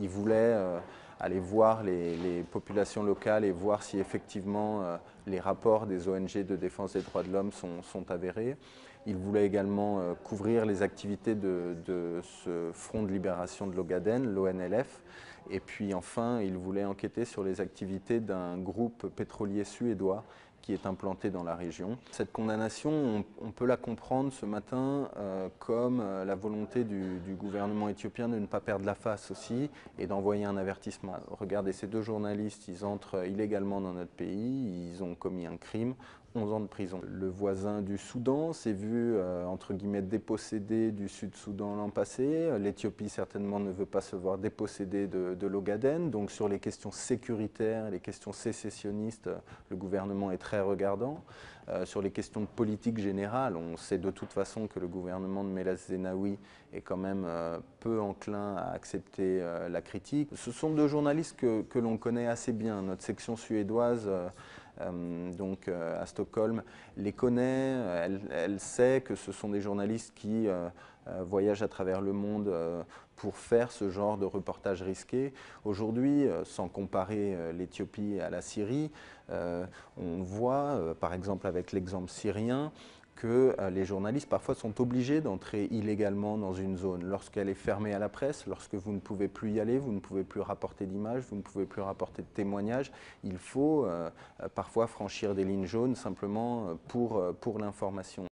Il voulait aller voir les populations locales et voir si effectivement les rapports des ONG de défense des droits de l'homme sont avérés. Il voulait également couvrir les activités de ce Front de libération de l'Ogaden, l'ONLF. Et puis enfin, il voulait enquêter sur les activités d'un groupe pétrolier suédois qui est implanté dans la région. Cette condamnation, on peut la comprendre ce matin comme la volonté du gouvernement éthiopien de ne pas perdre la face aussi et d'envoyer un avertissement. Regardez, ces deux journalistes, ils entrent illégalement dans notre pays, ils ont commis un crime, 11 ans de prison. Le voisin du Soudan s'est vu, entre guillemets, dépossédé du Sud-Soudan l'an passé. L'Éthiopie, certainement, ne veut pas se voir dépossédée de l'Ogaden. Donc, sur les questions sécuritaires, les questions sécessionnistes, le gouvernement est très regardant. Sur les questions de politique générale, on sait de toute façon que le gouvernement de Meles Zenawi est quand même peu enclin à accepter la critique. Ce sont deux journalistes que l'on connaît assez bien. Notre section suédoise donc à Stockholm, les connaît, elle sait que ce sont des journalistes qui voyagent à travers le monde pour faire ce genre de reportage risqué. Aujourd'hui, sans comparer l'Éthiopie à la Syrie, on voit, par exemple avec l'exemple syrien, que les journalistes parfois sont obligés d'entrer illégalement dans une zone. Lorsqu'elle est fermée à la presse, lorsque vous ne pouvez plus y aller, vous ne pouvez plus rapporter d'images, vous ne pouvez plus rapporter de témoignages, il faut parfois franchir des lignes jaunes simplement pour l'information.